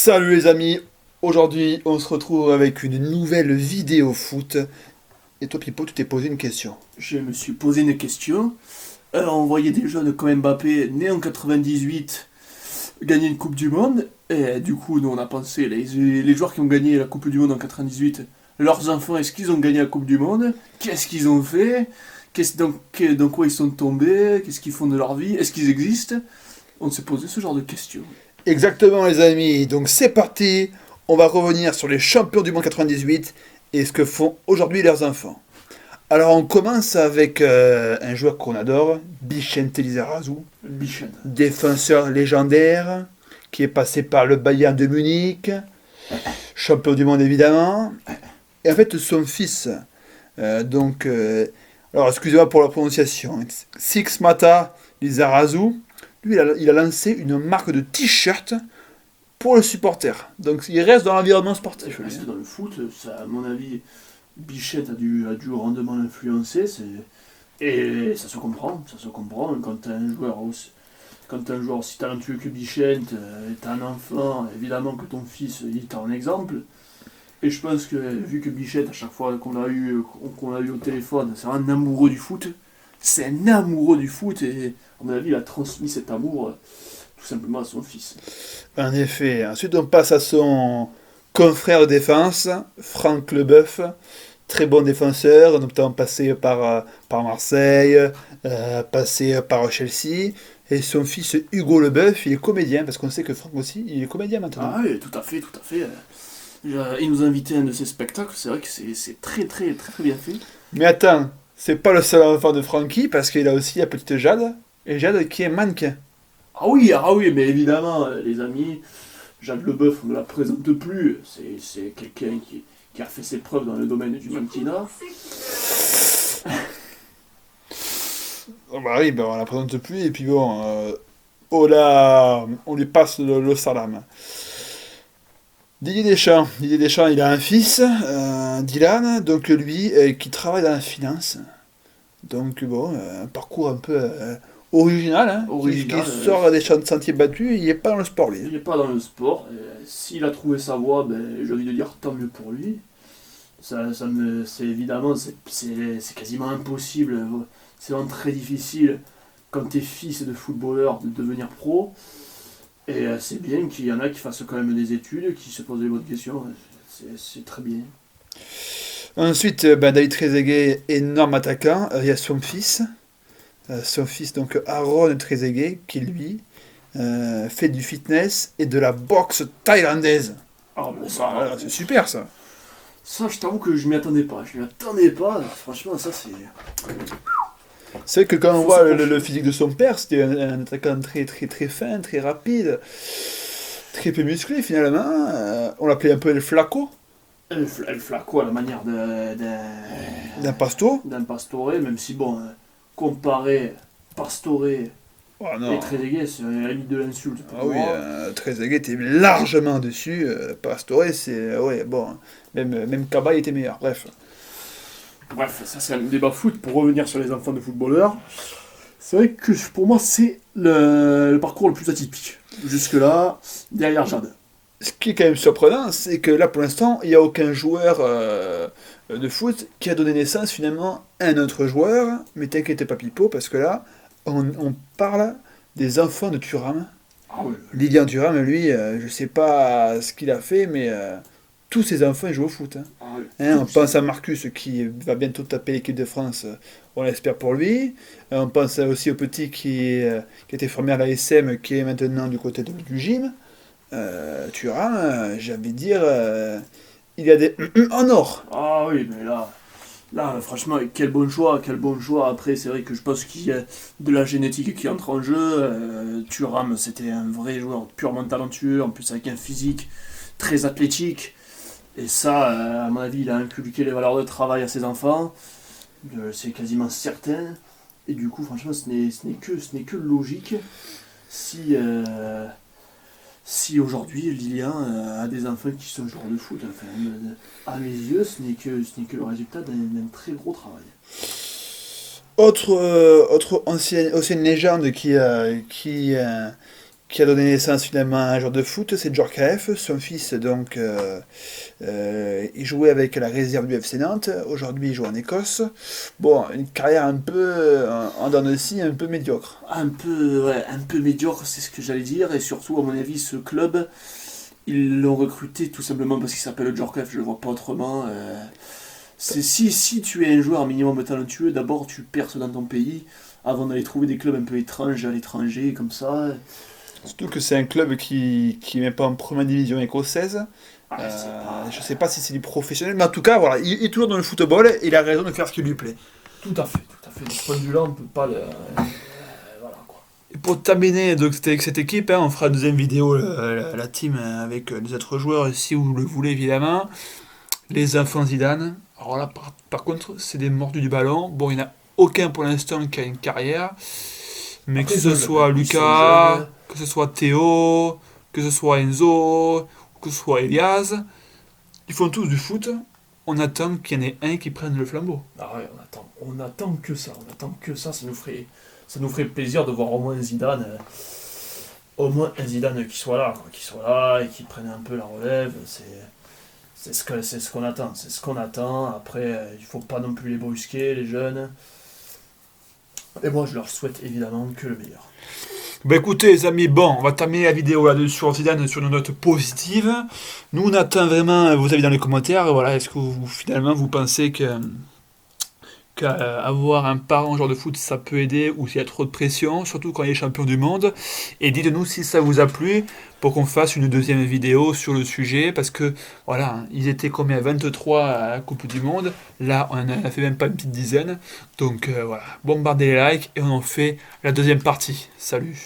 Salut les amis, aujourd'hui on se retrouve avec une nouvelle vidéo foot. Et toi Pipo, tu t'es posé une question. Je me suis posé une question. On voyait des jeunes comme Mbappé, né en 98, gagner une Coupe du Monde. Et du coup, nous on a pensé, les joueurs qui ont gagné la Coupe du Monde en 98, leurs enfants, est-ce qu'ils ont gagné la Coupe du Monde? Qu'est-ce qu'ils ont fait? Dans quoi ils sont tombés? Qu'est-ce qu'ils font de leur vie? Est-ce qu'ils existent? On s'est posé ce genre de questions. Exactement les amis, donc c'est parti. On va revenir sur les champions du monde 98 et ce que font aujourd'hui leurs enfants. Alors on commence avec un joueur qu'on adore, Vicente Lizarazu, Bichon. défenseur légendaire, qui est passé par le Bayern de Munich, champion du monde évidemment. Et en fait son fils, alors excusez-moi pour la prononciation, Six Mata Lizarazu, lui il a lancé une marque de t-shirt pour le supporter. Donc il reste dans l'environnement sportif. Reste dans le foot, ça, à mon avis, Bichette a dû grandement l'influencer. Et ça se comprend, ça se comprend. Quand t'as un joueur aussi talentueux que Bichette, t'as un enfant, évidemment que ton fils, il t'a un exemple. Et je pense que, vu que Bichette, à chaque fois qu'on l'a eu au téléphone, c'est un amoureux du foot. C'est un amoureux du foot et, à mon avis, il a transmis cet amour tout simplement à son fils. En effet. Ensuite on passe à son confrère de défense, Franck Leboeuf. Très bon défenseur, notamment passé par Marseille, passé par Chelsea. Et son fils Hugo Leboeuf, il est comédien, parce qu'on sait que Franck aussi, il est comédien maintenant. Ah oui, tout à fait, tout à fait. Il nous a invité à un de ses spectacles, c'est vrai que c'est très très très très bien fait. Mais attends, c'est pas le seul enfant de Francky, parce qu'il a aussi la petite Jade, et Jade qui est mannequin. Ah oui, mais évidemment, les amis, Jacques Leboeuf, on ne la présente plus. C'est quelqu'un qui a fait ses preuves dans le domaine du mannequinat. Oh bah oui, ben on la présente plus, et puis bon, on lui passe le salam. Didier Deschamps, il a un fils, Dylan, donc lui, qui travaille dans la finance. Donc bon, un parcours un peu original, hein, qui Original, sort des sentiers battus, il n'est pas dans le sport lui. il n'est pas dans le sport. S'il a trouvé sa voie, ben, j'ai envie de dire tant mieux pour lui. C'est évidemment, c'est quasiment impossible. C'est vraiment très difficile quand t'es fils de footballeur de devenir pro. Et c'est bien qu'il y en a qui fassent quand même des études, qui se posent des bonnes questions. C'est très bien. Ensuite, ben, David Trezeguet, énorme attaquant, il y a son fils donc Aaron Trezeguet, qui lui fait du fitness et de la boxe thaïlandaise. Ah, ben Ah, c'est super ça. ça, je t'avoue que je m'y attendais pas. Je m'y attendais pas. Franchement, ça, c'est. C'est vrai que quand on Faut voit le, s'accrocher. le physique de son père, c'était un attaquant très très très fin, très rapide, très peu musclé finalement. On l'appelait un peu El Flaco, Elle flaco à la manière d'un pasto. d'un Pastore, même si, bon, comparé Pastore et Oh non. Trezeguet, c'est à la limite de l'insulte Ah pour oui, moi. Trezeguet était largement dessus. Pastore, c'est. Ouais, bon. Même Kaba il était meilleur. Bref. Bref, ça c'est un débat foot. Pour revenir sur les enfants de footballeurs, c'est vrai que pour moi c'est le parcours le plus atypique. Jusque-là, derrière Jade. Ce qui est quand même surprenant, c'est que là pour l'instant, il n'y a aucun joueur de foot qui a donné naissance finalement à un autre joueur. Mais t'inquiète pas, Pipo, parce que là, on parle des enfants de Thuram. Ah oui, Lilian Thuram, lui, je sais pas ce qu'il a fait, mais tous ses enfants ils jouent au foot, hein. ah oui. Hein, on pense à Marcus qui va bientôt taper l'équipe de France, on l'espère pour lui. On pense aussi au petit qui était formé à l'ASM, qui est maintenant du côté du gym. Thuram, j'ai envie de dire, il y a des en or. Ah oui, mais là, franchement, quel bon choix, quel bon choix. Après, c'est vrai que je pense qu'il y a de la génétique qui entre en jeu. Thuram, c'était un vrai joueur purement talentueux, en plus avec un physique très athlétique. Et ça, à mon avis, il a inculqué les valeurs de travail à ses enfants. C'est quasiment certain. Et du coup, franchement, ce n'est que logique si, si aujourd'hui Lilian a des enfants qui sont joueurs de foot. Enfin, à mes yeux, ce n'est que le résultat d'un très gros travail. Autre ancienne légende qui a donné naissance finalement à un joueur de foot, c'est Djorkaeff. Son fils, donc, il jouait avec la réserve du FC Nantes. Aujourd'hui, il joue en Écosse. Bon, une carrière un peu en dents de scie, un peu médiocre. Un peu médiocre, c'est ce que j'allais dire. Et surtout, à mon avis, ce club, ils l'ont recruté tout simplement parce qu'il s'appelle Djorkaeff, je le vois pas autrement. Si tu es un joueur minimum talentueux, d'abord tu perces dans ton pays avant d'aller trouver des clubs un peu étranges à l'étranger, comme ça. Surtout que c'est un club qui n'est pas en première division écossaise. C'est pas. Je sais pas si c'est du professionnel, mais en tout cas, voilà, il est toujours dans le football et il a raison de faire ce qui lui plaît. Tout à fait, tout à fait. De ce point de vue-là, on peut pas le. Voilà quoi. Et pour terminer donc, c'était avec cette équipe, hein, on fera une deuxième vidéo, la team, avec les autres joueurs, si vous le voulez évidemment. Les enfants Zidane. Alors là, par contre, c'est des mordus du ballon. Bon, il n'y en a aucun pour l'instant qui a une carrière. Mais Après, que ce soit ils sont Lucas, jeunes. que ce soit Théo, que ce soit Enzo, que ce soit Elias, ils font tous du foot. On attend qu'il y en ait un qui prenne le flambeau. Ah ouais, on attend que ça, ça nous ferait plaisir de voir au moins Zidane, qui soit là, quoi, qui soit là et qui prenne un peu la relève. C'est ce qu'on attend, c'est ce qu'on attend. Après, il faut pas non plus les brusquer, les jeunes. Et moi, je leur souhaite évidemment que le meilleur. Bah écoutez les amis, bon, on va terminer la vidéo là-dessus sur Zidane sur une note positive. Nous on attend vraiment vos avis dans les commentaires. Voilà, est-ce que finalement vous pensez que qu'avoir un parent joueur de foot ça peut aider ou s'il y a trop de pression, surtout quand il est champion du monde. Et dites-nous si ça vous a plu pour qu'on fasse une deuxième vidéo sur le sujet parce que voilà, hein, ils étaient combien 23 à la Coupe du Monde. Là, on en a fait même pas une petite dizaine. Donc voilà, bombardez les likes et on en fait la deuxième partie. Salut.